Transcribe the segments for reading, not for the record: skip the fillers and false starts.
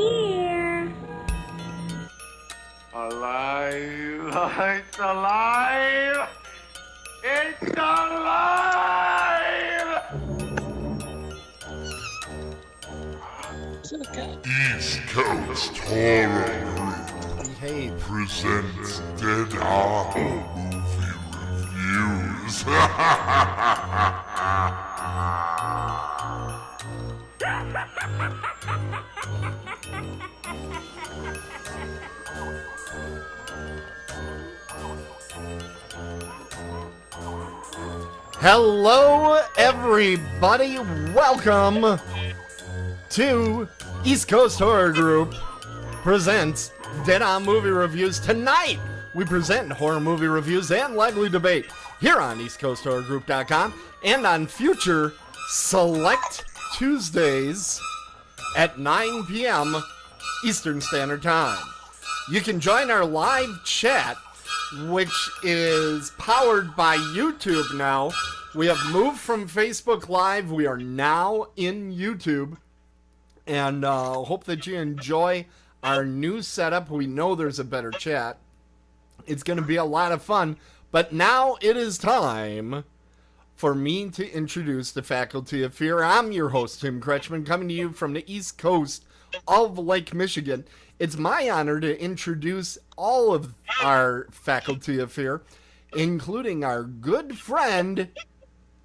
here. Alive! It's alive! It's alive! East Coast Horror Group presents DOMR movie reviews. Hello, everybody. Welcome to East Coast Horror Group presents Dead On Movie Reviews. Tonight, we present horror movie reviews and lively debate here on EastCoastHorrorGroup.com and on future select Tuesdays at 9 p.m. Eastern Standard Time. You can join our live chat, which is powered by YouTube now. We have moved from Facebook Live. We are now in YouTube. And hope that you enjoy our new setup. We know there's a better chat. It's going to be a lot of fun. But now it is time for me to introduce the Faculty of Fear. I'm your host, Tim Kretschmann, coming to you from the East Coast of Lake Michigan. It's my honor to introduce all of our Faculty of Fear, including our good friend.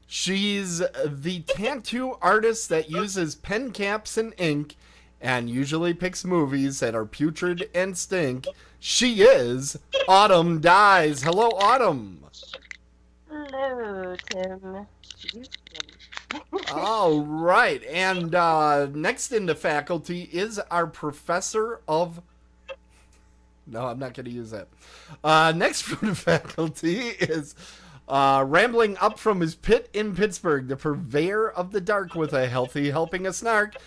She's the tattoo artist that uses pen caps and ink and usually picks movies that are putrid and stink. She is Autumn Dies. Hello, Autumn. Hello, Tim. All right. And next in the faculty is our professor of... No, I'm not going to use that. Next from the faculty is... rambling up from his pit in Pittsburgh, the purveyor of the dark with a healthy helping of snark.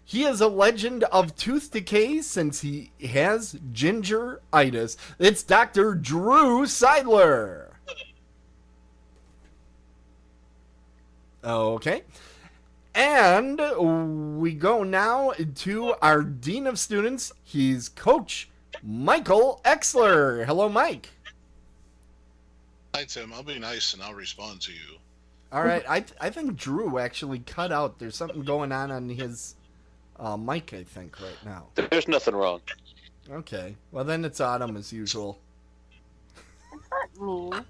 He is a legend of tooth decay since he has gingeritis. It's Dr. Drew Seidler. Okay. And we go now to our Dean of Students. He's Coach Michael Exler. Hello, Mike. Hi, Tim. I'll be nice and I'll respond to you. All right. I think Drew actually cut out. There's something going on his mic, I think, right now. There's nothing wrong. Okay. Well, then it's Autumn as usual. It's not me.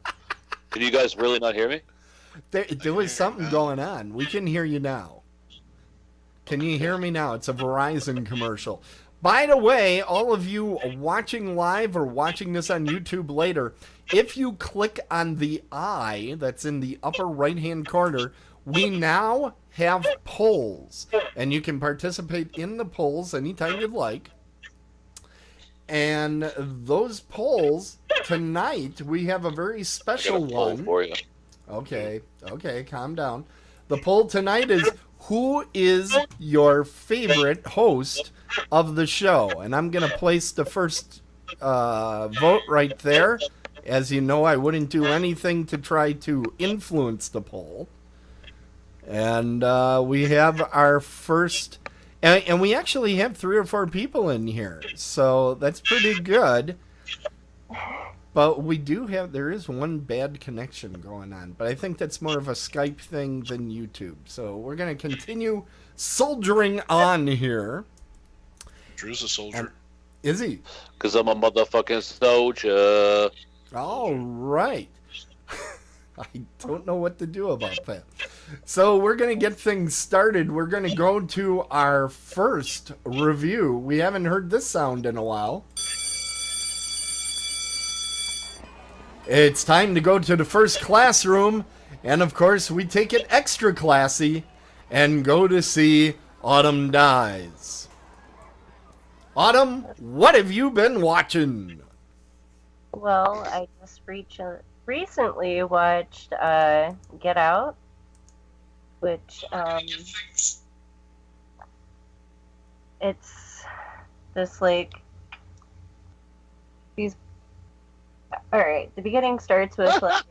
Can you guys really not hear me? There was something going on. We can hear you now. Can you hear me now? It's a Verizon commercial. By the way, all of you watching live or watching this on YouTube later, if you click on the eye that's in the upper right-hand corner, we now have polls. And you can participate in the polls anytime you'd like. And those polls, tonight, we have a very special one. For you. Okay, calm down. The poll tonight is, who is your favorite host of the show? And I'm going to place the first vote right there. As you know, I wouldn't do anything to try to influence the poll. And we have our first... And we actually have 3 or 4 people in here. So that's pretty good. But we do have... There is one bad connection going on. But I think that's more of a Skype thing than YouTube. So we're going to continue soldiering on here. Drew's a soldier. Is he? Because I'm a motherfucking soldier. All right. I don't know what to do about that. So we're going to get things started. We're going to go to our first review. We haven't heard this sound in a while. It's time to go to the first classroom. And of course, we take it extra classy and go to see Autumn Dies. Autumn, what have you been watching? Well, I just recently watched Get Out, which it's this like these. All right, the beginning starts with like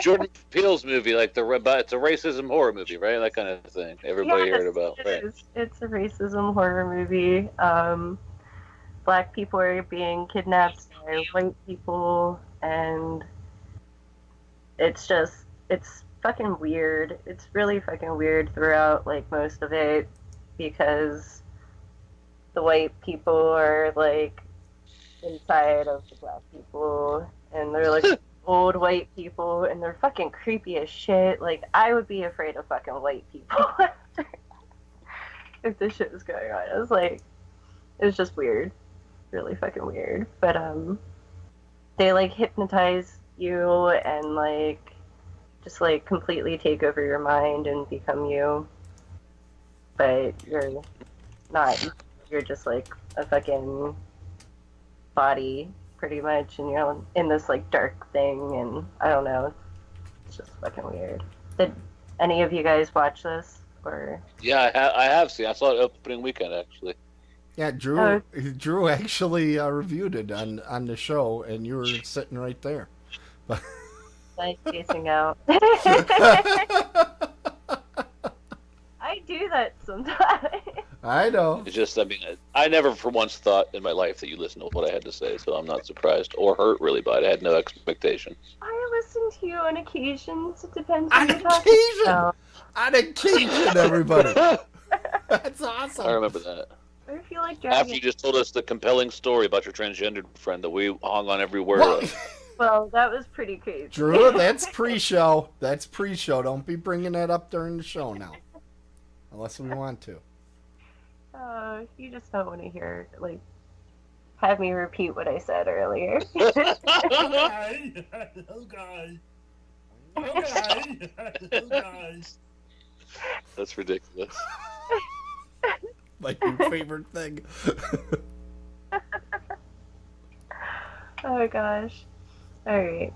Jordan Peele's movie, like it's a racism horror movie, right? That kind of thing. Everybody heard about, right? It's a racism horror movie. Black people are being kidnapped by white people, and it's fucking weird. It's really fucking weird throughout, like, most of it, because the white people are, like, inside of the black people, and they're, like, old white people, and they're fucking creepy as shit. Like, I would be afraid of fucking white people if this shit was going on. It was just weird. Really fucking weird. But, they, like, hypnotize you and, like, just, like, completely take over your mind and become you. But you're not. You're just, like, a fucking body, pretty much, and you're in this, like, dark thing, and I don't know. It's just fucking weird. Did any of you guys watch this? Or Yeah, I have seen. I saw it opening weekend, actually. Yeah, Drew actually reviewed it on the show, and you were sitting right there. like spacing out. I do that sometimes. I know. It's just, I mean, I never for once thought in my life that you listened to what I had to say, so I'm not surprised or hurt really by it. I had no expectation. I listen to you on occasions. It depends on On you're talking occasion! about. On occasion, everybody! That's awesome. I remember that. Or if you like After dragging. you just told us the compelling story about your transgendered friend that we hung on every word What? of. Well, that was pretty crazy. Drew, that's pre-show. That's pre-show. Don't be bringing that up during the show now. Unless we want to. You just don't want to hear, like, have me repeat what I said earlier. Okay. That's ridiculous. Like your favorite thing. Oh gosh. Alright.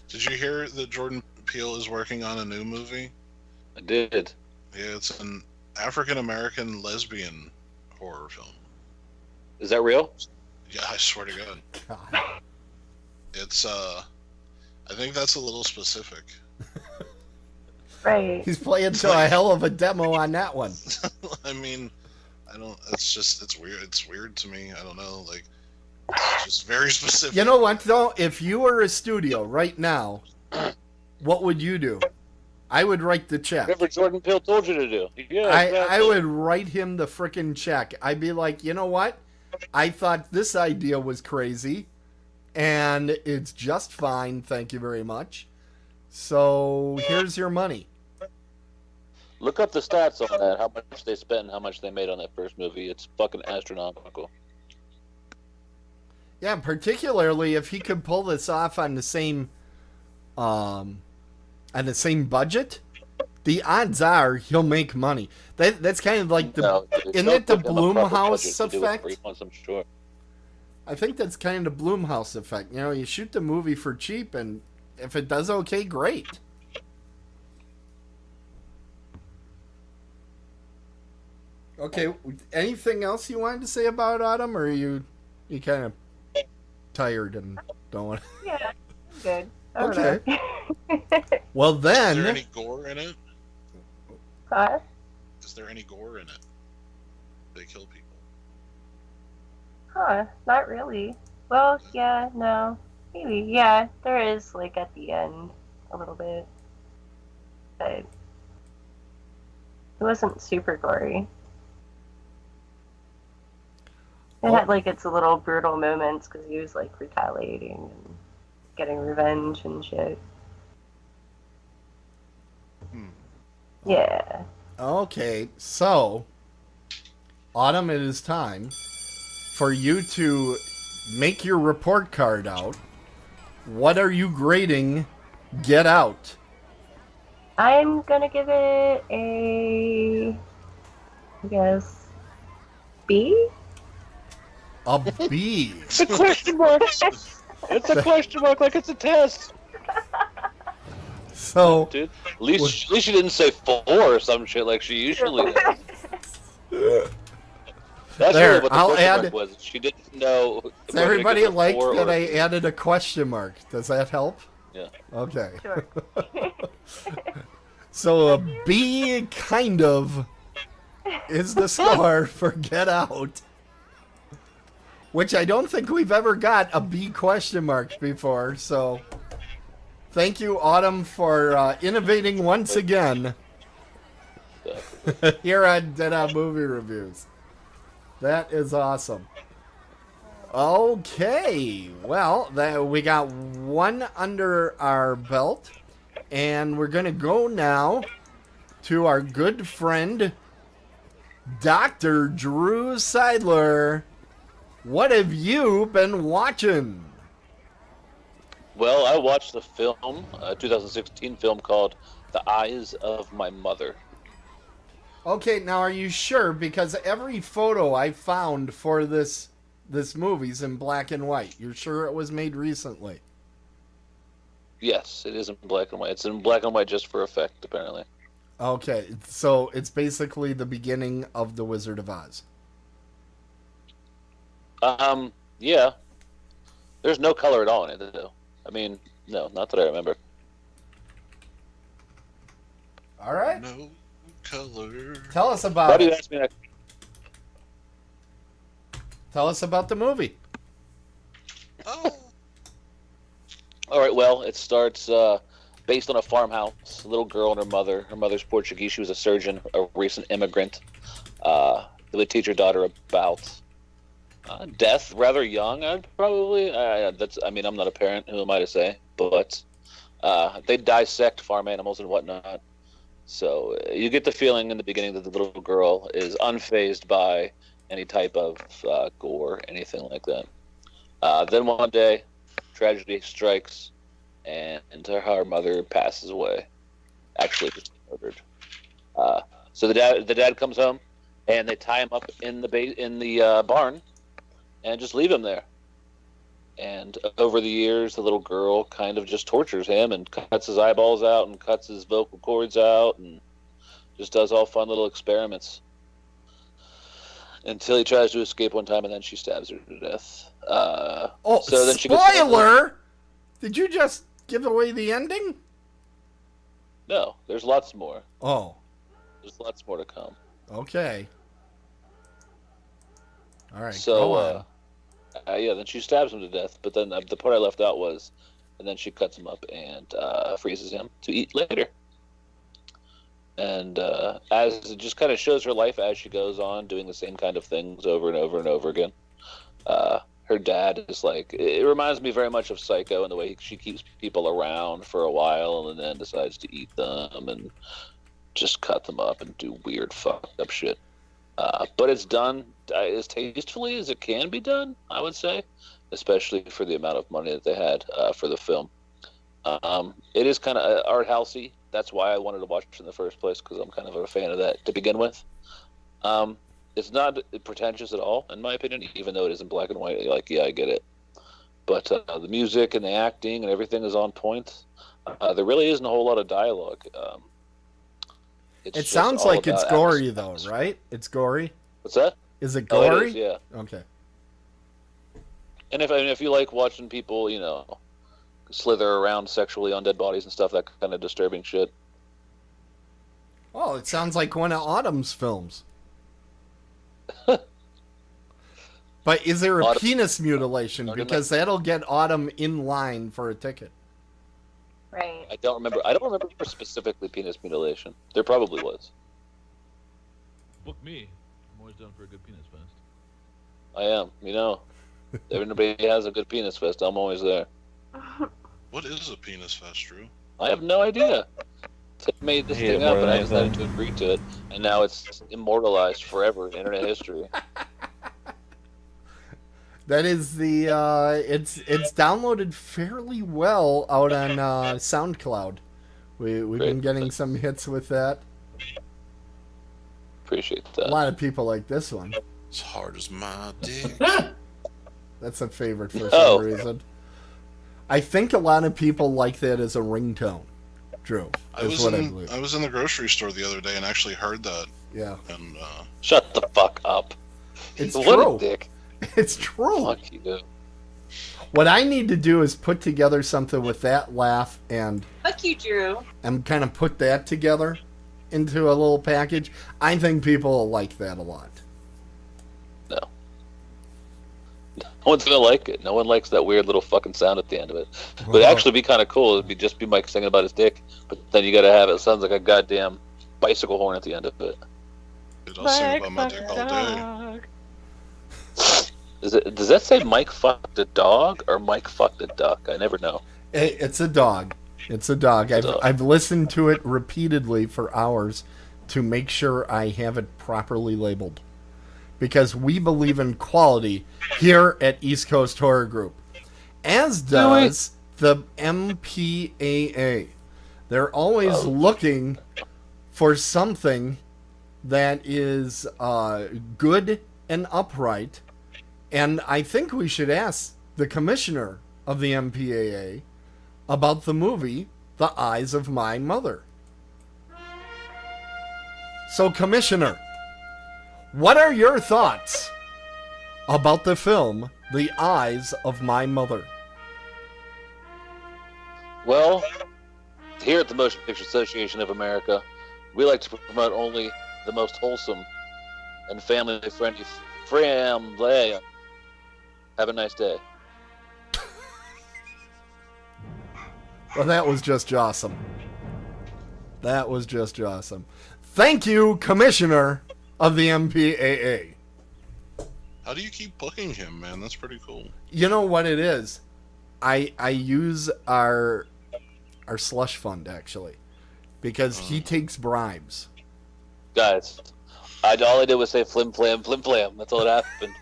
Did you hear that Jordan Peele is working on a new movie? I did. Yeah, it's an African-American lesbian horror film. Is that real? Yeah, I swear to God. God. It's, I think that's a little specific. Right. He's playing to a hell of a demo on that one. I mean, it's weird. It's weird to me. I don't know, like, it's just very specific. You know what, though? If you were a studio right now, what would you do? I would write the check. Whatever Jordan Peele told you to do. Yeah, I exactly. would write him the frickin' check. I'd be like, you know what? I thought this idea was crazy, and it's just fine, thank you very much. So here's your money. Look up the stats on that, how much they spent and how much they made on that first movie. It's fucking astronomical. Yeah, particularly if he could pull this off on the same budget, the odds are he'll make money. That's kind of like isn't it the Blumhouse effect? I'm sure. I think that's kind of the Blumhouse effect. You know, you shoot the movie for cheap, and if it does okay, great. Okay, anything else you wanted to say about Autumn, or are you kind of tired and don't want to... Yeah, I'm good. I don't Okay. know. Well Is there then, any gore in it? Huh? Is there any gore in it? They kill people. Huh, not really. Well, yeah, no. Maybe, yeah, there is, like, at the end, a little bit. But it wasn't super gory. It had, like, its little brutal moments, because he was, like, retaliating and getting revenge and shit. Yeah. okay, so Autumn, it is time for you to make your report card out. What are you grading Get Out? I'm gonna give it a, I guess, B? A B. It's a question mark. It's a question mark like it's a test. So, Dude, at least you didn't say 4 or some shit like she usually does. That's There, really what the I'll question add- mark was. She didn't know. does everybody like that I I added a question mark? Does that help? Yeah. Okay. Sure. So a B kind of is the score for Get Out. Which I don't think we've ever got a B question mark before, so thank you, Autumn, for innovating once again here on Dead On Movie Reviews. That is awesome. Okay, well, we got one under our belt, and we're going to go now to our good friend, Dr. Drew Seidler. What have you been watching? Well, I watched the film, a 2016 film called The Eyes of My Mother. Okay, now are you sure? Because every photo I found for this movie's in black and white. You're sure it was made recently? Yes, it is in black and white. It's in black and white just for effect, apparently. Okay, so it's basically the beginning of The Wizard of Oz. Yeah. There's no color at all in it, though. I mean, no, not that I remember. All right. No color. Tell us Why about do you it. ask me that? Tell us about the movie. Oh. All right, well, it starts based on a farmhouse. A little girl and her mother. Her mother's Portuguese. She was a surgeon, a recent immigrant. They would teach her daughter about death, rather young, probably. I'm not a parent. Who am I to say? But they dissect farm animals and whatnot. So you get the feeling in the beginning that the little girl is unfazed by any type of gore, anything like that. Then one day, tragedy strikes, and her mother passes away. Actually, just murdered. So the dad comes home, and they tie him up in the barn, and just leave him there. And over the years, the little girl kind of just tortures him and cuts his eyeballs out and cuts his vocal cords out and just does all fun little experiments until he tries to escape one time, and then she stabs her to death. So then she spoiler! Did you just give away the ending? No, there's lots more. Oh. There's lots more to come. Okay. All right. So, go on. then she stabs him to death. But then the part I left out was, and then she cuts him up and freezes him to eat later. And as it just kind of shows her life as she goes on, doing the same kind of things over and over and over again. Her dad is like, it reminds me very much of Psycho in the way she keeps people around for a while and then decides to eat them and just cut them up and do weird fucked up shit. But it's done as tastefully as it can be done, I would say, especially for the amount of money that they had for the film. It is kind of art housey. That's why I wanted to watch it in the first place, because I'm kind of a fan of that to begin with. It's not pretentious at all, in my opinion, even though it is in black and white. Like, yeah, I get it. But the music and the acting and everything is on point. There really isn't a whole lot of dialogue. It sounds like it's gory, though, right? It's gory? What's that? Is it gory? Oh, it is, yeah. Okay. And if you like watching people, slither around sexually on dead bodies and stuff, that kind of disturbing shit. Oh, it sounds like one of Autumn's films. But is there a penis mutilation? Because that'll get Autumn in line for a ticket. Right. I don't remember specifically penis mutilation. There probably was. Book me. I'm always down for a good penis fest. I am. Everybody has a good penis fest. I'm always there. What is a penis fest, Drew? I have no idea. They made this thing up, and I decided to agree to it, and now it's immortalized forever in internet history. That is the it's downloaded fairly well out on SoundCloud. We've been getting some hits with that. Appreciate that. A lot of people like this one. As hard as my dick. That's a favorite for some reason. I think a lot of people like that as a ringtone. Drew, I was in the grocery store the other day and actually heard that. Yeah. And shut the fuck up. It's what true. A dick. It's true. Fuck you. What I need to do is put together something with that laugh and Fuck you, Drew. kind of put that together into a little package. I think people will like that a lot. No. No one's gonna like it. No one likes that weird little fucking sound at the end of it. But it'd actually be kind of cool. It'd just be Mike singing about his dick, but then you gotta have it. It sounds like a goddamn bicycle horn at the end of it. Dude, I'll sing about my dick all day. Does that say Mike fucked a dog or Mike fucked a duck? I never know. It's a dog. It's a dog. I've listened to it repeatedly for hours to make sure I have it properly labeled. Because we believe in quality here at East Coast Horror Group. As does the MPAA. They're always looking for something that is good and upright. And I think we should ask the commissioner of the MPAA about the movie The Eyes of My Mother. So, Commissioner, what are your thoughts about the film The Eyes of My Mother? Well, here at the Motion Picture Association of America, we like to promote only the most wholesome and family-friendly family. Have a nice day. Well, that was just awesome. That was just awesome. Thank you, Commissioner of the MPAA. How do you keep booking him, man? That's pretty cool. You know what it is? I use our slush fund, actually, because he takes bribes. Guys, all I did was say flim flam, flim flam. That's all that happened.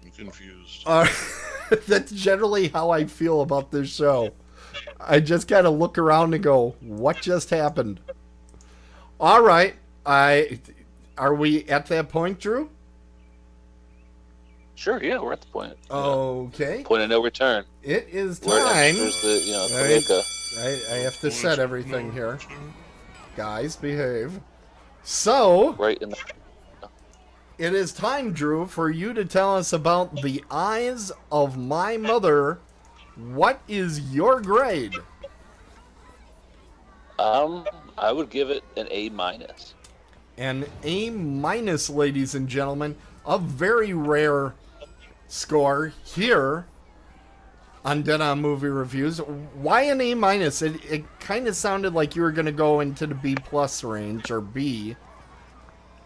I'm confused. That's generally how I feel about this show. I just kind of look around and go, what just happened? All right. Are we at that point, Drew? Sure, yeah, we're at the point. Okay. Point of no return. It is Where time. enters the, I have to set everything here. Guys, behave. So, right in the... it is time, Drew, for you to tell us about The Eyes of My Mother. What is your grade? I would give it an A-. An A-, ladies and gentlemen. A very rare score here on Dead On Movie Reviews. Why an A-? It kind of sounded like you were going to go into the B+ range, or B.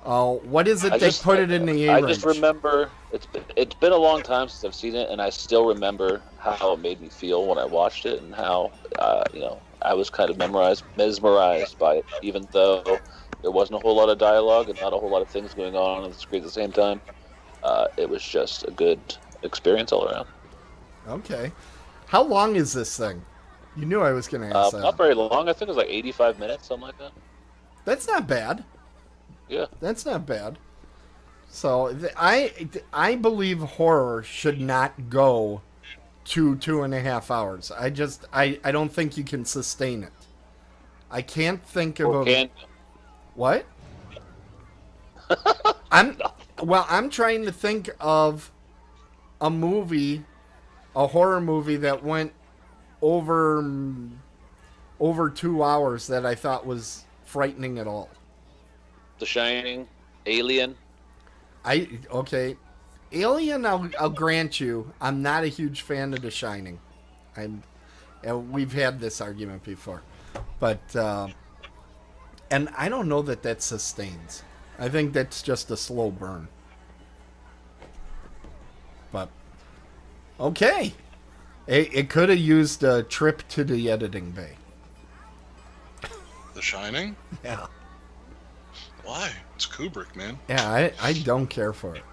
What is it that put it in the A range? I just remember, it's been a long time since I've seen it, and I still remember how it made me feel when I watched it, and how, I was kind of mesmerized by it, even though there wasn't a whole lot of dialogue and not a whole lot of things going on the screen at the same time. It was just a good experience all around. Okay. How long is this thing? You knew I was going to ask that. Not very long. I think it was like 85 minutes, something like that. That's not bad. Yeah. That's not bad. So, I believe horror should not go to 2.5 hours. I don't think you can sustain it. I can't think of What? I'm trying to think of a horror movie that went over 2 hours that I thought was frightening at all. The Shining, Alien. Okay. Alien, I'll grant you, I'm not a huge fan of The Shining. And we've had this argument before. But, and I don't know that sustains. I think that's just a slow burn. But, okay. It could have used a trip to the editing bay. The Shining? Yeah. Why? It's Kubrick, man. Yeah, I don't care for it.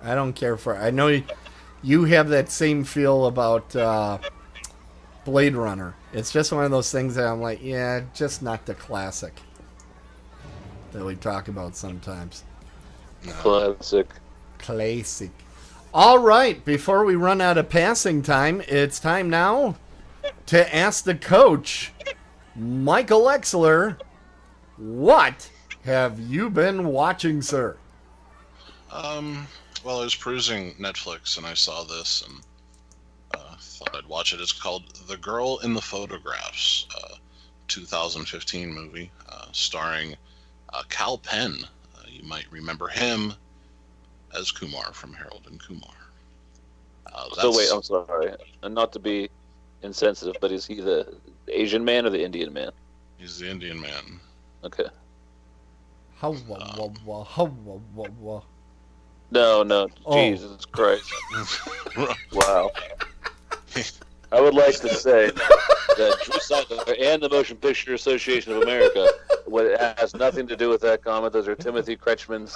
I don't care for it. I know you have that same feel about Blade Runner. It's just one of those things that I'm like, yeah, just not the classic that we talk about sometimes. No. Classic. All right, before we run out of passing time, it's time now to ask the coach, Michael Exler, what have you been watching, sir? Well, I was perusing Netflix and I saw this and thought I'd watch it. It's called The Girl in the Photographs, 2015 movie, starring Cal Penn. You might remember him as Kumar from Harold and Kumar. So wait, I'm sorry. And not to be insensitive, but is he the Asian man or the Indian man? He's the Indian man. Okay. How? No, Oh. Jesus Christ. Wow. I would like to say that Drew Seidler and the Motion Picture Association of America, it has nothing to do with that comment. Those are Timothy Kretschmann's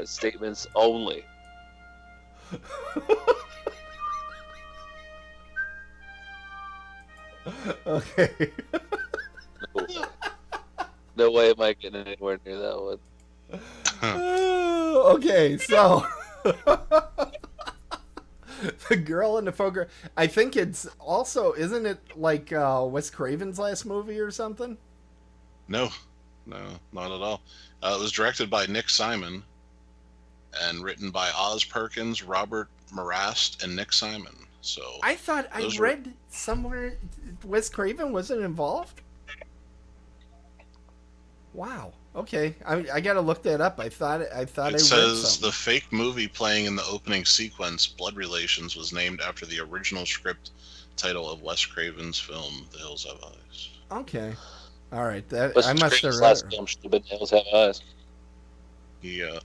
statements only. Okay. No way am I getting anywhere near that one. Okay, so the girl in the photograph. I think it's also, isn't it like Wes Craven's last movie or something? No, not at all. It was directed by Nick Simon and written by Oz Perkins, Robert Marast, and Nick Simon. So I thought I read somewhere Wes Craven wasn't involved. Wow. Okay, I gotta look that up. I thought I read something. It says the fake movie playing in the opening sequence, Blood Relations, was named after the original script title of Wes Craven's film, The Hills Have Eyes. Okay. All right. That Wes I must have Craven's read. last film should have been Hills Have Eyes. Yeah.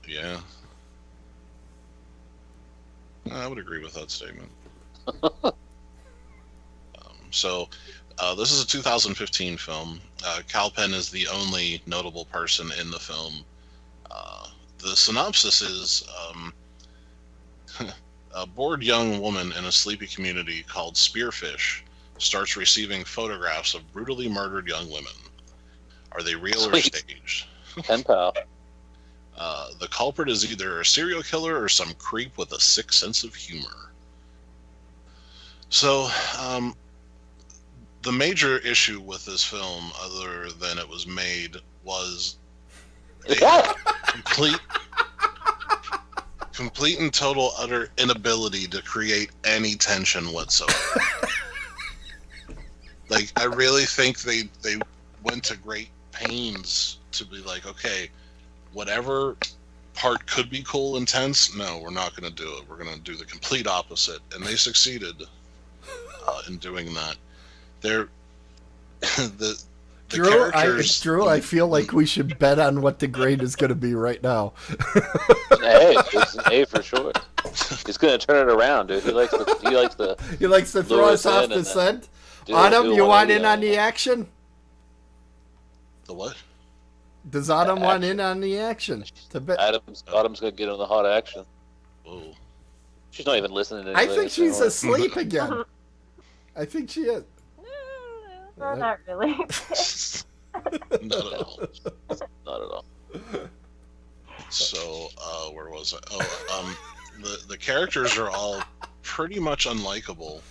I would agree with that statement. This is a 2015 film. Cal Penn is the only notable person in the film. The synopsis is a bored young woman in a sleepy community called Spearfish starts receiving photographs of brutally murdered young women. Are they real or staged? Pen pal. The culprit is either a serial killer or some creep with a sick sense of humor. So, the major issue with this film, other than it was made, was a complete and total utter inability to create any tension whatsoever. Like, I really think they went to great pains to be like, okay, whatever part could be cool and tense, no, we're not going to do it. We're going to do the complete opposite. And they succeeded in doing that. The characters. Drew, I feel like we should bet on what the grade is going to be right now. It's an A for sure. He's gonna turn it around, dude. He likes to He likes to throw us off the scent. Autumn, you want in on the action? The what? Does Autumn want in on the action? Autumn's gonna get on the hot action. Oh. She's not even listening to I anything. think she's asleep again. I think she is. No, not really. Not at all. Not at all. So, where was I? Oh, the characters are all pretty much unlikable.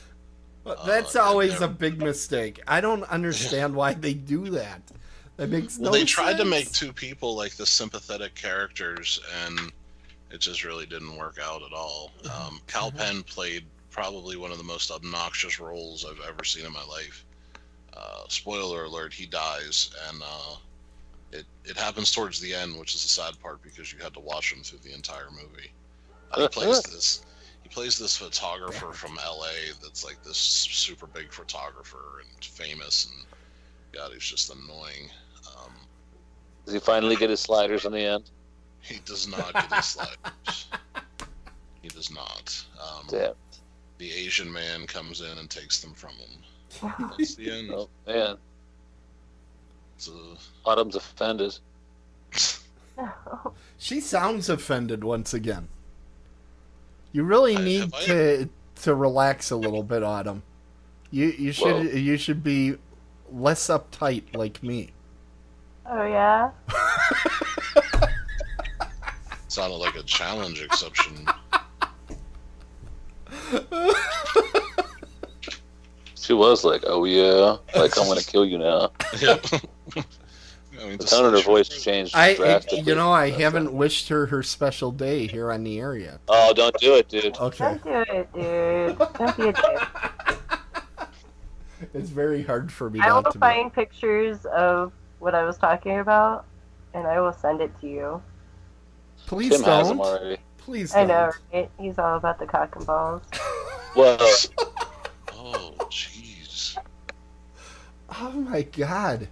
That's always a big mistake. I don't understand why they do that. That makes no sense. Well, they tried to make two people like the sympathetic characters, and it just really didn't work out at all. Cal Penn played probably one of the most obnoxious roles I've ever seen in my life. Spoiler alert, he dies, and it happens towards the end, which is the sad part because you had to watch him through the entire movie. He plays this photographer from LA that's like this super big photographer and famous, and God, he's just annoying. Does he finally get his sliders in the end? He does not get his sliders. He does not. Damn. The Asian man comes in and takes them from him. That's the end. Oh man. It's Autumn's offended. She sounds offended once again. You really need to relax a little bit, Autumn. You should be less uptight like me. Oh yeah. Sounded like a challenge exception. She was like, "Oh yeah, like I'm gonna kill you now." Yep. I mean, The tone of her voice changed drastically. You know, I haven't wished her special day here on the area. Oh, don't do it, dude. Okay. Don't do it, dude. Don't be a dick. It's very hard for me I not will to find pictures of what I was talking about, and I will send it to you. Please Tim has them don't. already. Please I don't. know, right? He's all about the cock and balls. Well, Oh, jeez. Oh my god.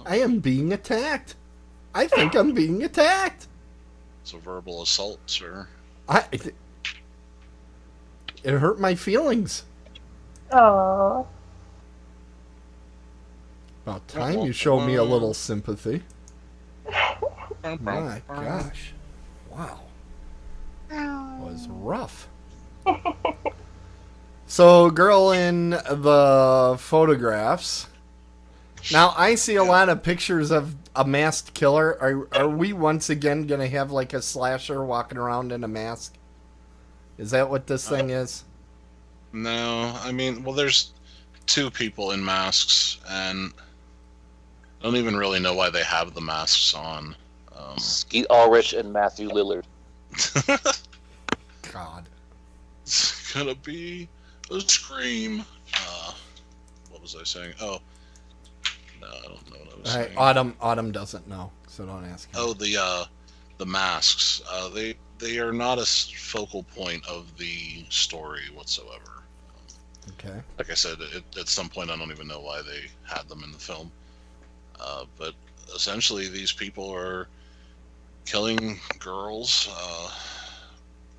I am being attacked. I think I'm being attacked. It's a verbal assault, sir. It hurt my feelings. Oh. About time you showed me a little sympathy. My gosh. Wow. Was rough. So, girl in the photographs. Now, I see a lot of pictures of a masked killer. Are we once again going to have like a slasher walking around in a mask? Is that what this thing is? No, I mean, well, there's two people in masks, and I don't even really know why they have the masks on. Skeet Ulrich and Matthew Lillard. God. It's gonna be a scream. What was I saying? Oh, no, I don't know what I was All right, saying. Autumn doesn't know, so don't ask her. Oh, the masks. They are not a focal point of the story whatsoever. Okay. Like I said, at some point I don't even know why they had them in the film. But essentially, these people are killing girls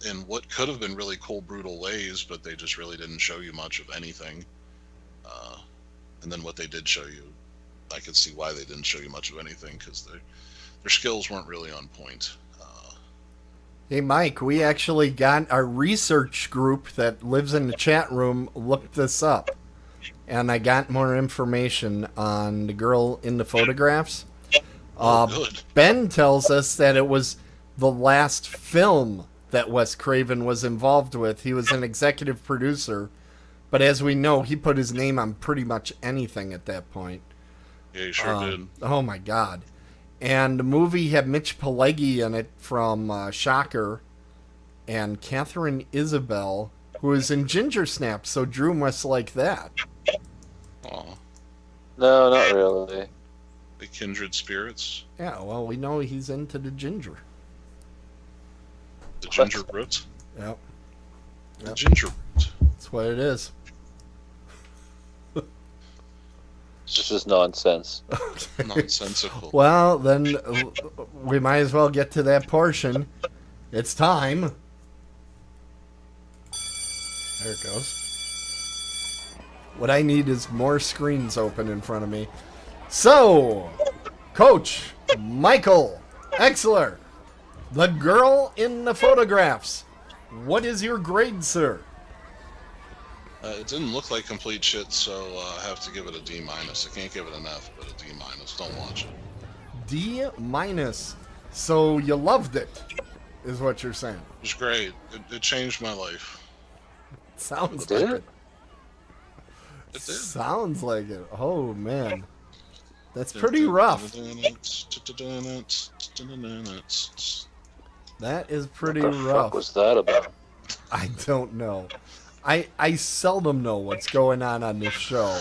in what could have been really cool, brutal ways, but they just really didn't show you much of anything. And then what they did show you, I could see why they didn't show you much of anything, because their skills weren't really on point. Hey, Mike, we actually got our research group that lives in the chat room looked this up. And I got more information on the girl in the photographs. Good. Ben tells us that it was the last film that Wes Craven was involved with. He was an executive producer. But as we know, he put his name on pretty much anything at that point. Yeah, you sure did. Oh, my God. And the movie had Mitch Pileggi in it from Shocker and Catherine Isabel, who is in Ginger Snap, so Drew must like that. Aw, No, not really. the kindred spirits. Yeah, well, we know he's into the ginger. The ginger root. Yep, The ginger root. that's what it is. It's just nonsense. Nonsensical. Well, then we might as well get to that portion. It's time. There it goes. What I need is more screens open in front of me. So, Coach Michael Exler, the girl in the photographs. What is your grade, sir? It didn't look like complete shit, so I have to give it a D-. I can't give it an F, but a D-. Don't watch it. D-. So you loved it, is what you're saying. It was great. It changed my life. Sounds Did like it? it. It did. Sounds like it. Oh, man. That's pretty rough. That is pretty What the fuck rough. was that about? I don't know. I seldom know what's going on this show.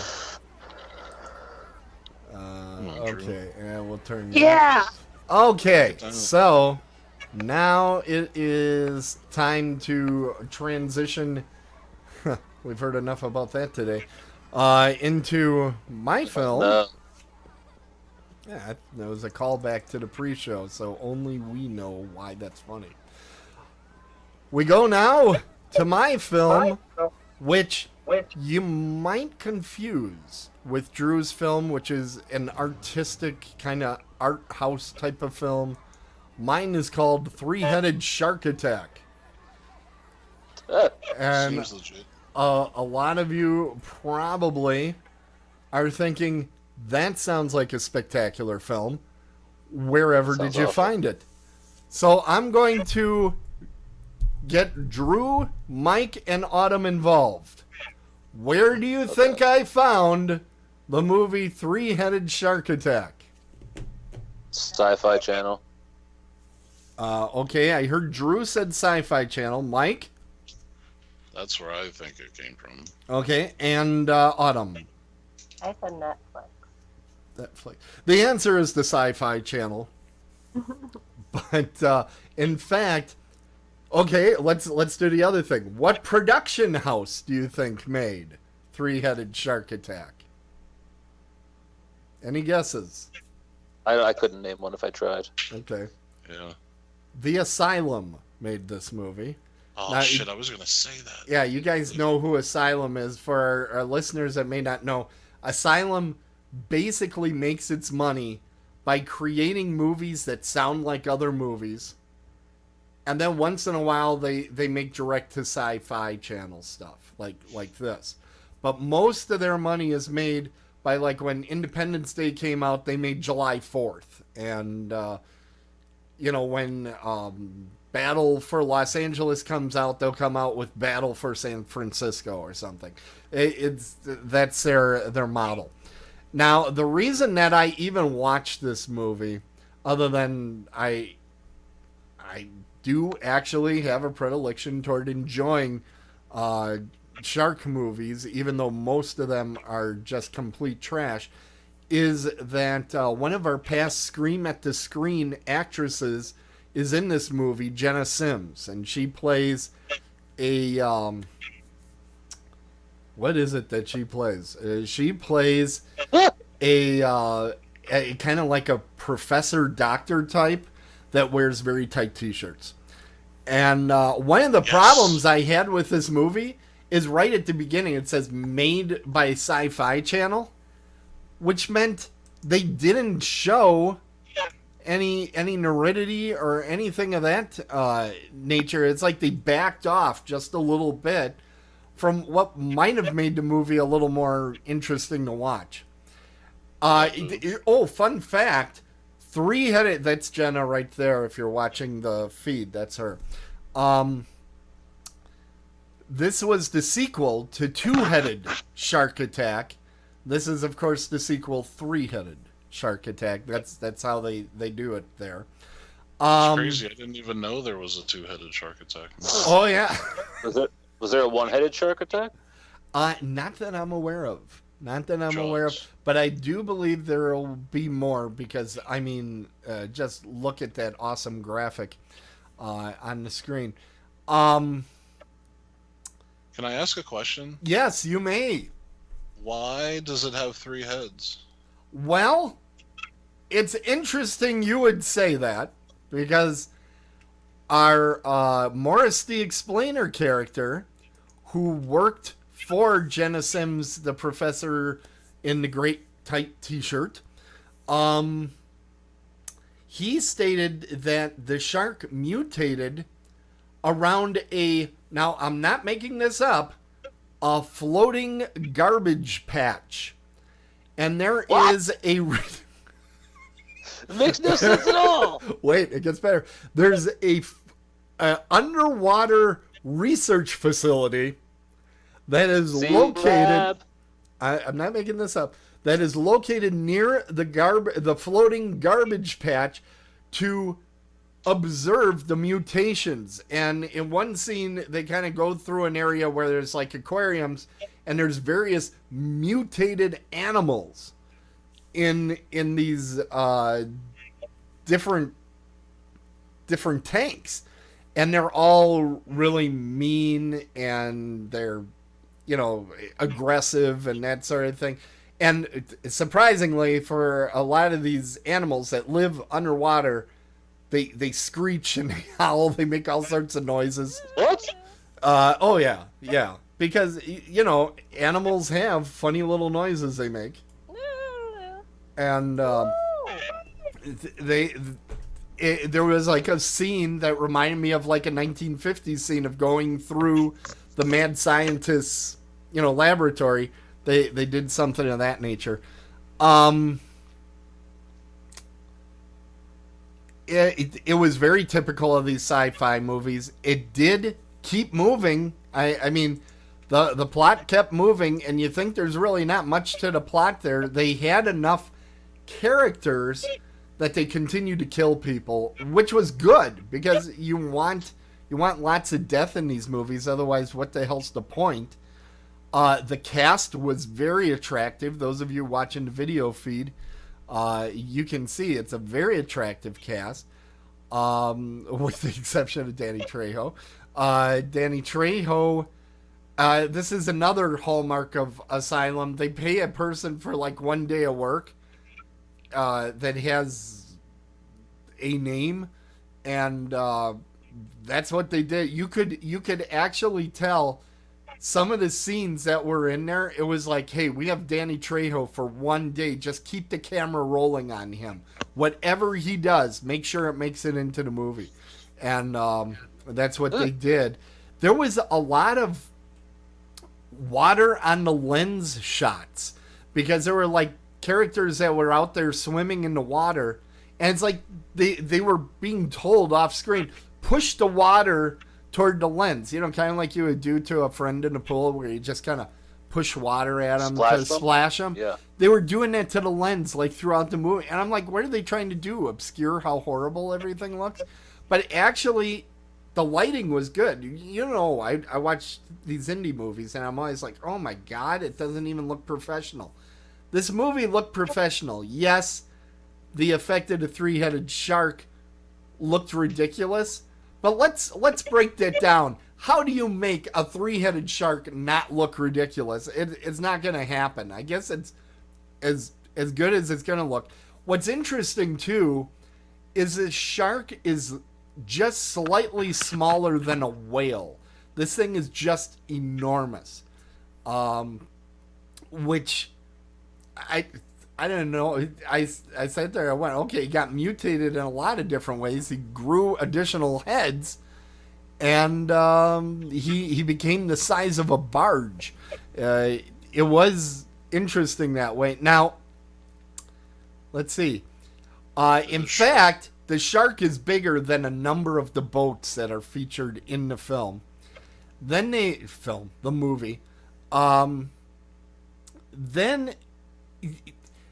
on, Drew. Okay, and we'll turn. Yeah! Okay, so now it is time to transition. We've heard enough about that today. Into my film. No. Yeah, that was a callback to the pre-show, so only we know why that's funny. We go now to my film, which you might confuse with Drew's film, which is an artistic kind of art house type of film. Mine is called Three-Headed Shark Attack. And Seems legit. a lot of you probably are thinking, that sounds like a spectacular film. Wherever Sounds did you awful. find it? So I'm going to get Drew, Mike, and Autumn involved. Where do you think I found the movie Three-Headed Shark Attack? Sci-Fi Channel. Okay, I heard Drew said Sci-Fi Channel. Mike? That's where I think it came from. Okay, and Autumn? I said Netflix. Netflix. The answer is the Sci-Fi Channel. But in fact, okay, let's do the other thing. What production house do you think made Three-Headed Shark Attack? Any guesses? I couldn't name one if I tried. Okay. Yeah. The Asylum made this movie. Oh, Now, shit, I was going to say that. Yeah, you guys know who Asylum is. For our listeners that may not know, Asylum basically makes its money by creating movies that sound like other movies. And then once in a while, they make direct to Sci-Fi Channel stuff, like this. But most of their money is made by, like, when Independence Day came out, they made July 4th. And, when Battle for Los Angeles comes out, they'll come out with Battle for San Francisco or something. That's their model. Now, the reason that I even watched this movie, other than I do actually have a predilection toward enjoying shark movies, even though most of them are just complete trash, is that one of our past Scream at the Screen actresses is in this movie, Jenna Sims, and she plays a what is it that she plays? She plays a kind of like a professor doctor type that wears very tight t-shirts. And one of the problems I had with this movie is right at the beginning it says made by Sci-Fi Channel, which meant they didn't show any nudity or anything of that nature. It's like they backed off just a little bit from what might have made the movie a little more interesting to watch. Fun fact, Three-Headed, that's Jenna right there if you're watching the feed, that's her. This was the sequel to Two-Headed Shark Attack. This is, of course, the sequel, Three-Headed Shark Attack. That's how they do it there. It's crazy. I didn't even know there was a two-headed shark attack. Oh, yeah. Was there a one-headed shark attack? Not that I'm aware of. Aware of. But I do believe there will be more because, I mean, just look at that awesome graphic on the screen. Can I ask a question? Yes, you may. Why does it have 3 heads? Well, it's interesting you would say that because our Morris the Explainer character, who worked for Jenna Sims, the professor in the great tight t-shirt, he stated that the shark mutated around now I'm not making this up, a floating garbage patch. And there is a... It makes no sense at all. Wait, it gets better. There's a underwater research facility that is located... I'm not making this up. That is located near the floating garbage patch to observe the mutations. And in one scene, they kind of go through an area where there's like aquariums, and there's various mutated animals in these different tanks, and they're all really mean and they're aggressive and that sort of thing. And surprisingly, for a lot of these animals that live underwater, they screech and they howl. They make all sorts of noises. What? Oh yeah, because animals have funny little noises they make, and there was like a scene that reminded me of like a 1950s scene of going through the mad scientist's laboratory. They did something of that nature. It was very typical of these sci-fi movies. It did keep moving. I mean, the plot kept moving, and you think there's really not much to the plot there. They had enough characters that they continue to kill people, which was good because you want lots of death in these movies. Otherwise, what the hell's the point? The cast was very attractive. Those of you watching the video feed, you can see it's a very attractive cast, with the exception of Danny Trejo. Danny Trejo, this is another hallmark of Asylum. They pay a person for like 1 day of work that has a name, and that's what they did. You could actually tell some of the scenes that were in there. It was like, hey, we have Danny Trejo for 1 day. Just keep the camera rolling on him. Whatever he does, make sure it makes it into the movie. And that's what they did. There was a lot of water on the lens shots because there were like characters that were out there swimming in the water, and it's like they were being told off screen, push the water toward the lens, kind of like you would do to a friend in a pool where you just kind of push water at them to splash them. Yeah. They were doing that to the lens like throughout the movie, and I'm like, what are they trying to do? Obscure how horrible everything looks? But actually, the lighting was good. I watch these indie movies, and I'm always like, oh my god, it doesn't even look professional. This movie looked professional. Yes, the effect of the three-headed shark looked ridiculous, but let's break that down. How do you make a three-headed shark not look ridiculous? It's not going to happen. I guess it's as good as it's going to look. What's interesting, too, is this shark is just slightly smaller than a whale. This thing is just enormous. Which I don't know. I sat there, I went, okay, he got mutated in a lot of different ways. He grew additional heads, and he became the size of a barge. It was interesting that way. Now, let's see. In fact, the shark is bigger than a number of the boats that are featured in the film. Then the movie. Then,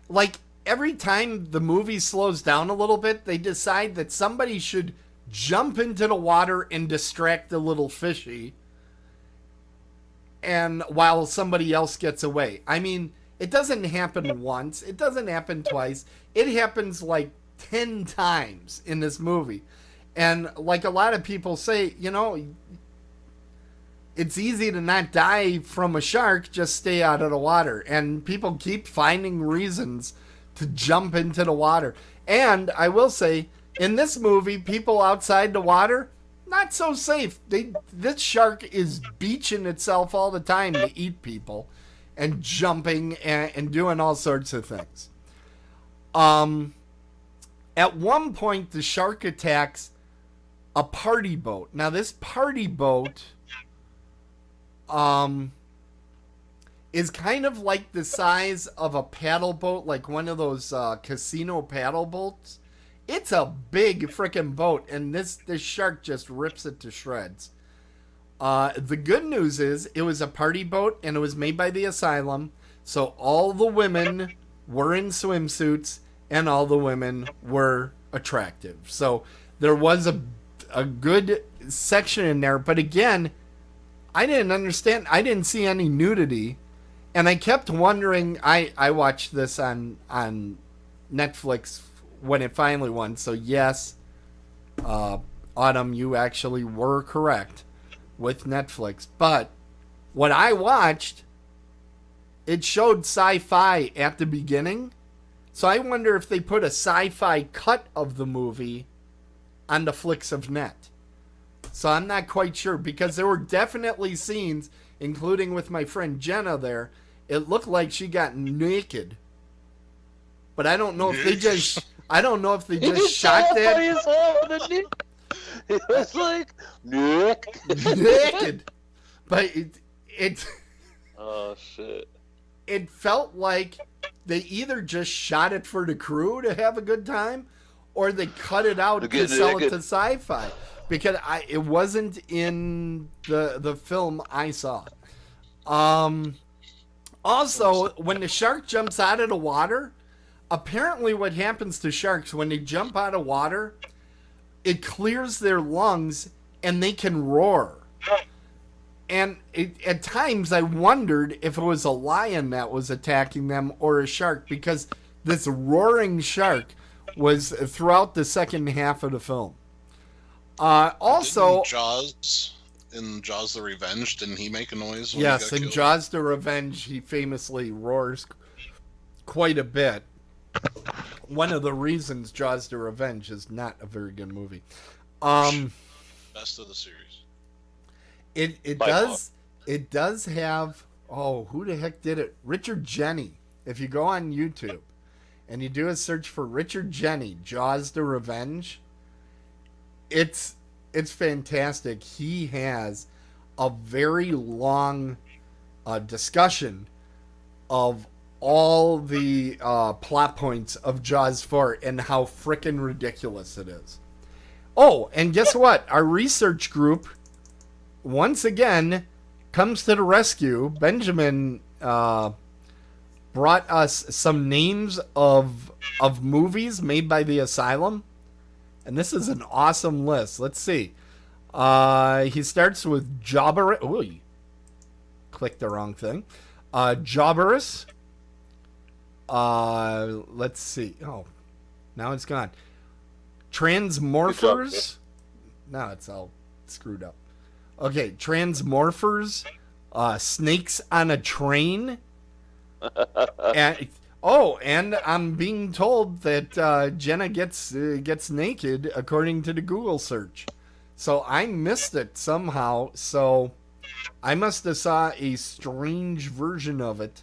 like, every time the movie slows down a little bit, they decide that somebody should jump into the water and distract the little fishy, and while somebody else gets away. I mean, it doesn't happen once. It doesn't happen twice. It happens like 10 times in this movie. And like a lot of people say, it's easy to not die from a shark, just stay out of the water. And people keep finding reasons to jump into the water. And I will say, in this movie, people outside the water, not so safe. This shark is beaching itself all the time to eat people and jumping and doing all sorts of things. At one point, the shark attacks a party boat. Now, this party boat is kind of like the size of a paddle boat, like one of those casino paddle boats. It's a big freaking boat, and this shark just rips it to shreds. The good news is it was a party boat, and it was made by the Asylum, so all the women were in swimsuits, and all the women were attractive. So there was a good section in there, but again, I didn't understand. I didn't see any nudity, and I kept wondering. I watched this on Netflix when it finally won. So yes, Autumn, you actually were correct with Netflix. But what I watched, it showed sci-fi at the beginning. So I wonder if they put a sci-fi cut of the movie on the flicks of net. So I'm not quite sure, because there were definitely scenes, including with my friend Jenna there, it looked like she got naked. But I don't know if they just shot that. It was like naked. But it oh shit. It felt like they either just shot it for the crew to have a good time, or they cut it out to sell it to sci-fi. Because it wasn't in the film I saw. Also, when the shark jumps out of the water, apparently what happens to sharks when they jump out of water, it clears their lungs and they can roar. And at times I wondered if it was a lion that was attacking them or a shark, because this roaring shark was throughout the second half of the film. Also, in Jaws the Revenge, didn't he make a noise when yes, he got in killed? Jaws the Revenge, he famously roars quite a bit. One of the reasons Jaws the Revenge is not a very good movie. Best of the series. It does have, who the heck did it? Richard Jeni. If you go on YouTube and you do a search for Richard Jeni, Jaws the Revenge, it's fantastic. He has a very long discussion of all the plot points of Jaws 4 and how frickin' ridiculous it is. Oh, and guess what? Our research group, once again, comes to the rescue. Benjamin brought us some names of movies made by the Asylum. And this is an awesome list. Let's see. He starts with Jobberus. Ooh, clicked the wrong thing. Jobberus. Let's see. Oh, now it's gone. Transmorphers. Now it's all screwed up. Okay, Transmorphers. Snakes on a Train. And I'm being told that Jenna gets naked according to the Google search. So I missed it somehow. So I must have saw a strange version of it.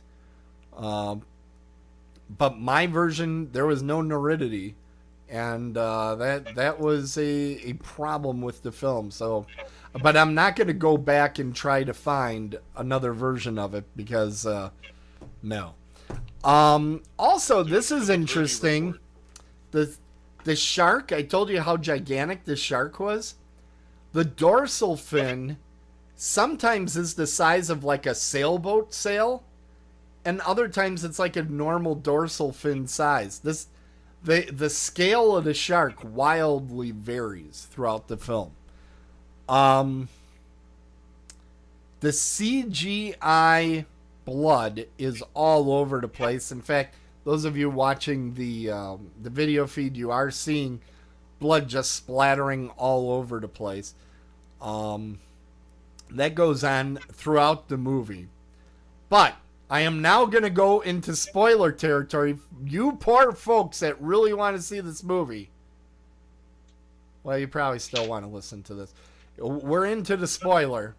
But my version, there was no nudity, and that was a problem with the film. So, but I'm not going to go back and try to find another version of it because no. Also, this is interesting. The shark, I told you how gigantic the shark was. The dorsal fin sometimes is the size of like a sailboat sail, and other times it's like a normal dorsal fin size. The scale of the shark wildly varies throughout the film. The CGI blood is all over the place. In fact, those of you watching the video feed, you are seeing blood just splattering all over the place. That goes on throughout the movie. But I am now going to go into spoiler territory. You poor folks that really want to see this movie. Well, you probably still want to listen to this. We're into the spoiler.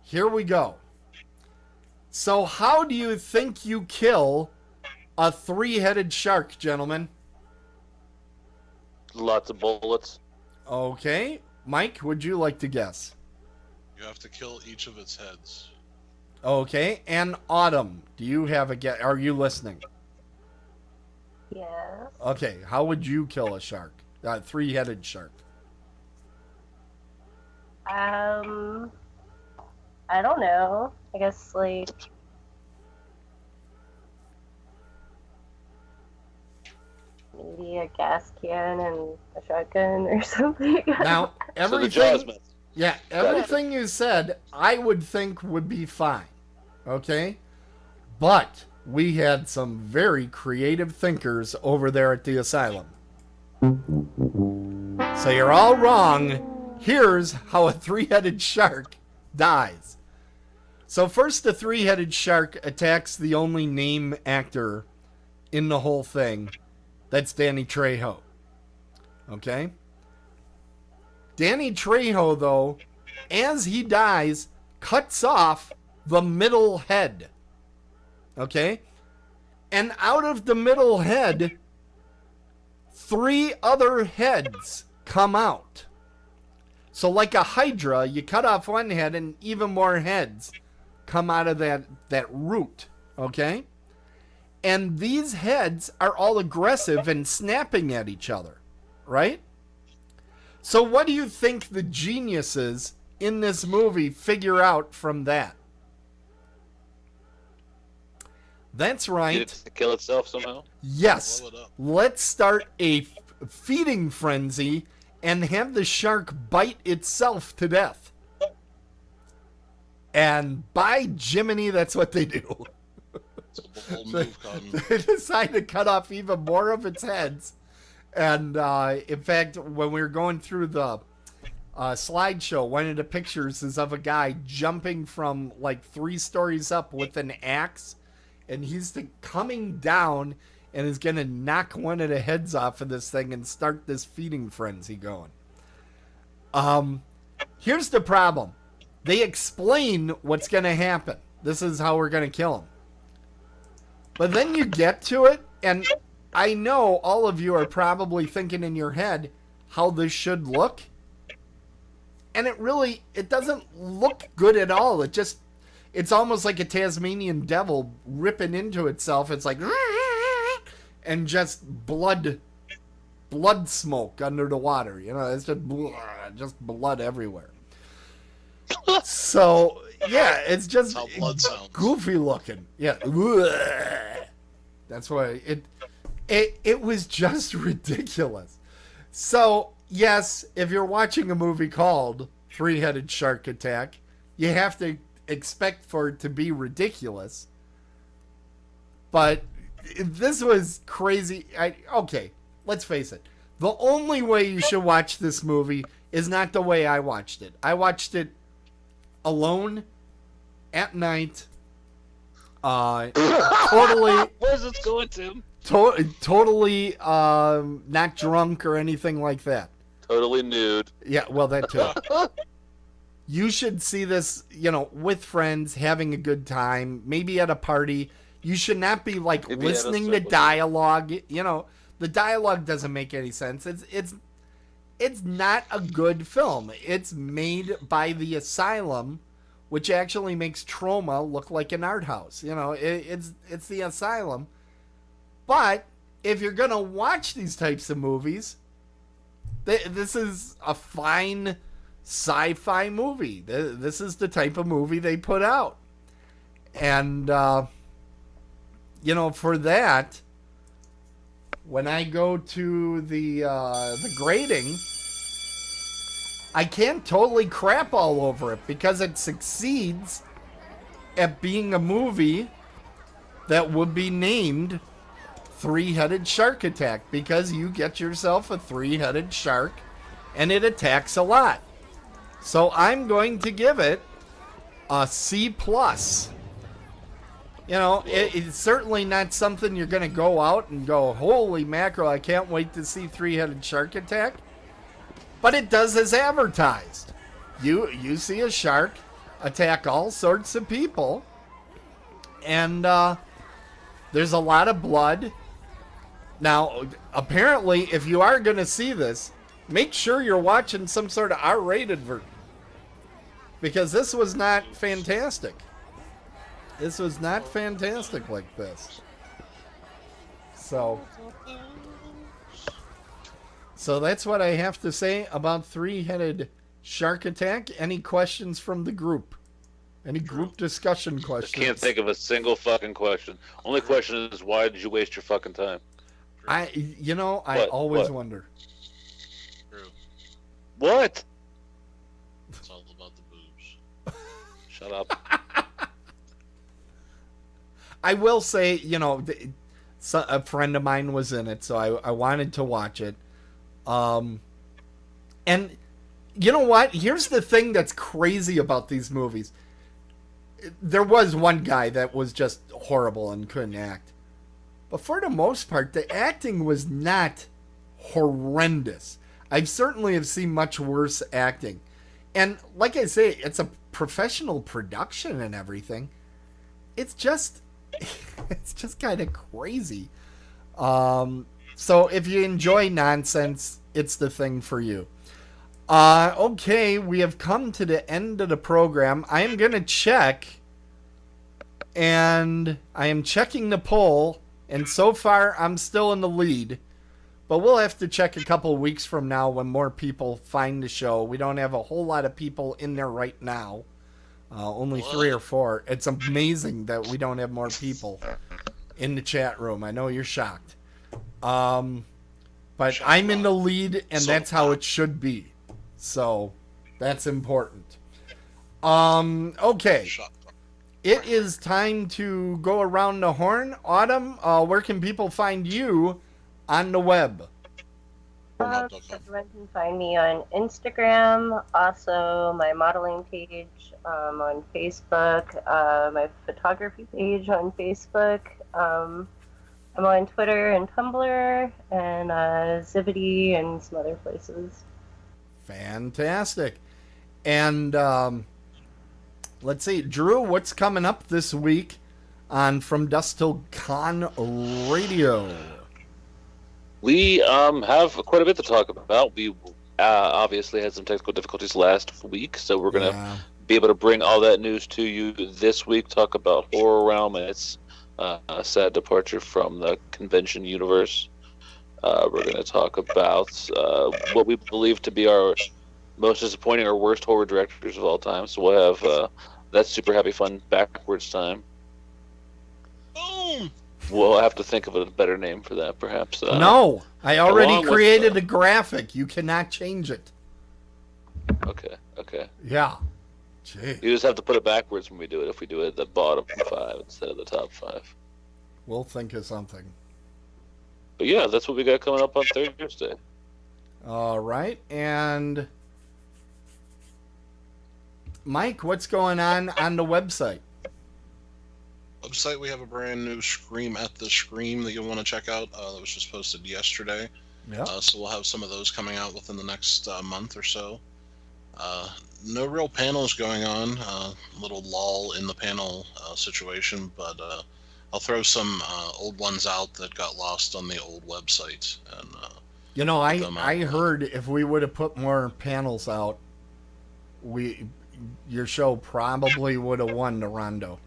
Here we go. So how do you think you kill a three-headed shark, gentlemen? Lots of bullets. Okay. Mike, would you like to guess? You have to kill each of its heads. Okay. And Autumn, do you have a guess? Are you listening? Yes. Okay. How would you kill a shark? A three-headed shark. I don't know. I guess, like, maybe a gas can and a shotgun or something. Now, So the Jaws myth. yeah, everything you said, I would think would be fine. Okay? But we had some very creative thinkers over there at the asylum. So you're all wrong. Here's how a three-headed shark dies. So first, the three-headed shark attacks the only name actor in the whole thing. That's Danny Trejo. Okay? Danny Trejo, though, as he dies, cuts off the middle head. Okay? And out of the middle head, 3 other heads come out. So like a hydra, you cut off one head and even more heads come out of that root. Okay? And these heads are all aggressive and snapping at each other. Right? So what do you think the geniuses in this movie figure out from that? That's Get right. it to kill itself somehow. Yes. Blow it up. Let's start a feeding frenzy and have the shark bite itself to death. And by Jiminy, that's what they do. It's a bold move, Cotton. They decide to cut off even more of its heads. And in fact, when we were going through the slideshow, one of the pictures is of a guy jumping from like 3 stories up with an axe. And he's coming down and is going to knock one of the heads off of this thing and start this feeding frenzy going. Here's the problem. They explain what's going to happen. This is how we're going to kill him. But then you get to it, and I know all of you are probably thinking in your head how this should look. And it doesn't look good at all. It's almost like a Tasmanian devil ripping into itself. It's like, and just blood smoke under the water. You know, it's just blood everywhere. So, yeah, it's just That's how blood sounds. goofy looking. Yeah. That's why it was just ridiculous. So, yes, if you're watching a movie called Three-Headed Shark Attack, you have to expect for it to be ridiculous. But this was crazy. Okay, let's face it. The only way you should watch this movie is not the way I watched it. I watched it alone at night. Totally. Where's this going, Tim? Totally not drunk or anything like that. Totally nude. Yeah, well, that too. You should see this, with friends, having a good time, maybe at a party. You should not be like Maybe at a listening to Subway. dialogue. The dialogue doesn't make any sense. It's not a good film. It's made by the Asylum, which actually makes Trauma look like an art house. It's the Asylum. But if you're gonna watch these types of movies, this is a fine sci-fi movie. This is the type of movie they put out. And, for that, when I go to the grading, I can't totally crap all over it because it succeeds at being a movie that would be named Three-Headed Shark Attack because you get yourself a three-headed shark and it attacks a lot. So I'm going to give it a C+. It's certainly not something you're going to go out and go, holy mackerel, I can't wait to see Three-Headed Shark Attack. But it does as advertised. You see a shark attack all sorts of people. And there's a lot of blood. Now, apparently, if you are going to see this, make sure you're watching some sort of R-rated version. Because this was not fantastic. This was not fantastic like this. So that's what I have to say about Three-Headed Shark Attack. Any questions from the group? Any group discussion questions? Can't think of a single fucking question. Only question is, why did you waste your fucking time? I always What? wonder. True. What? It's all about the boobs. Shut up. I will say, a friend of mine was in it, so I wanted to watch it. And you know what? Here's the thing that's crazy about these movies. There was one guy that was just horrible and couldn't act. But for the most part, the acting was not horrendous. I certainly have seen much worse acting. And like I say, it's a professional production and everything. It's just kind of crazy. So if you enjoy nonsense, it's the thing for you. Okay, we have come to the end of the program. I am going to check, and I am checking the poll, and so far I'm still in the lead. But we'll have to check a couple weeks from now when more people find the show. We don't have a whole lot of people in there right now. Only 3 or 4. It's amazing that we don't have more people in the chat room. I know you're shocked. But I'm in the lead, and that's how it should be. So, that's important. Okay. It is time to go around the horn. Autumn, where can people find you on the web? Everyone can find me on Instagram, also my modeling page on Facebook, my photography page on Facebook. I'm on Twitter and Tumblr and Zibity and some other places. Fantastic. And let's see, Drew, what's coming up this week on From Dusk Till Con Radio? We have quite a bit to talk about. We obviously had some technical difficulties last week, so we're going to be able to bring all that news to you this week, talk about Horror Realm and its sad departure from the convention universe. We're going to talk about what we believe to be our most disappointing or worst horror directors of all time. So we'll have that super happy fun backwards time. Boom! We'll have to think of a better name for that, perhaps. No, I already created a graphic. You cannot change it. Okay. Yeah. Gee. You just have to put it backwards when we do it, if we do it at the bottom 5 instead of the top 5. We'll think of something. But yeah, that's what we got coming up on Thursday. All right, and Mike, what's going on the website? We have a brand new Scream at the Scream that you'll want to check out. That was just posted yesterday. Yeah. So we'll have some of those coming out within the next month or so. No real panels going on. A little lull in the panel situation, but I'll throw some old ones out that got lost on the old website. And I heard if we would have put more panels out, your show probably would have won the Rondo.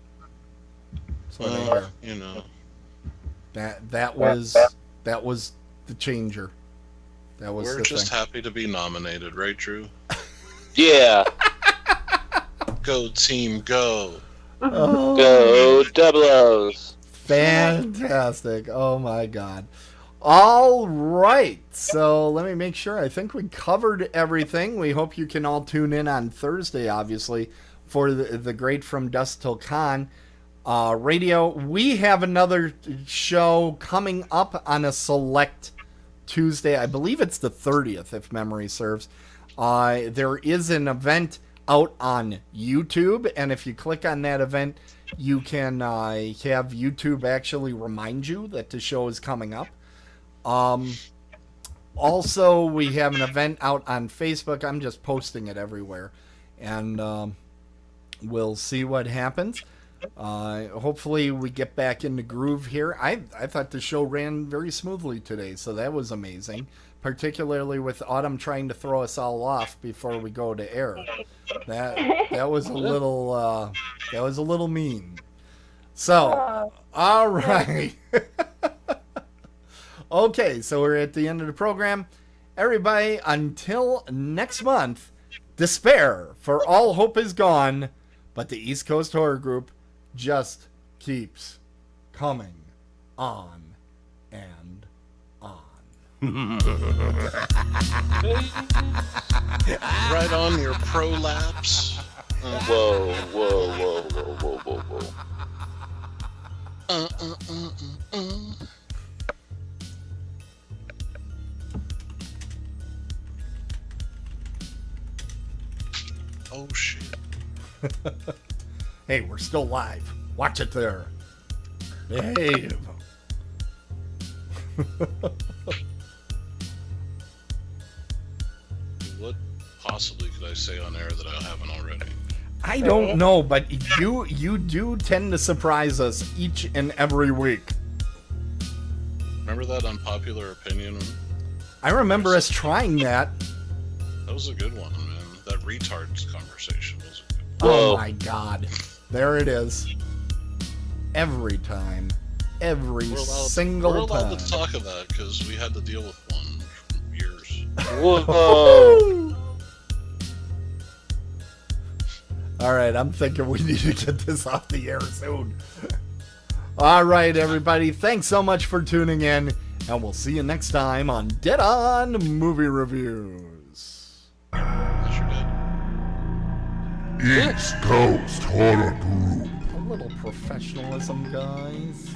You know, that was the changer. That was we're just happy to be nominated, right, Drew? Yeah. Go team, go! Go Double O's! Fantastic! Oh my God! All right, so let me make sure. I think we covered everything. We hope you can all tune in on Thursday, obviously, for the great From Dusk Till Con radio. We have another show coming up on a select Tuesday. I believe it's the 30th, if memory serves. There is an event out on YouTube, and if you click on that event, you can have YouTube actually remind you that the show is coming up. Also, we have an event out on Facebook. I'm just posting it everywhere, and we'll see what happens. Hopefully we get back in the groove here. I thought the show ran very smoothly today, so that was amazing. Particularly with Autumn trying to throw us all off before we go to air. That was a little mean. So, all right. Okay, so we're at the end of the program. Everybody, until next month, despair, for all hope is gone, but the East Coast Horror Group just keeps coming on and on. Right on your prolapse. Whoa. Oh shit. Hey, we're still live. Watch it there. Behave. What possibly could I say on air that I haven't already? I don't know, but you do tend to surprise us each and every week. Remember that unpopular opinion? I remember us trying that. That was a good one, man. That retards conversation was a good Oh Whoa. my God. There it is. Every time. Every single We're allowed time. to talk of that because we had to deal with one for years. Whoa. Alright, I'm thinking we need to get this off the air soon. Alright, everybody, thanks so much for tuning in, and we'll see you next time on Dead On Movie Reviews. I sure did. East Coast Horror Group. A little professionalism, guys.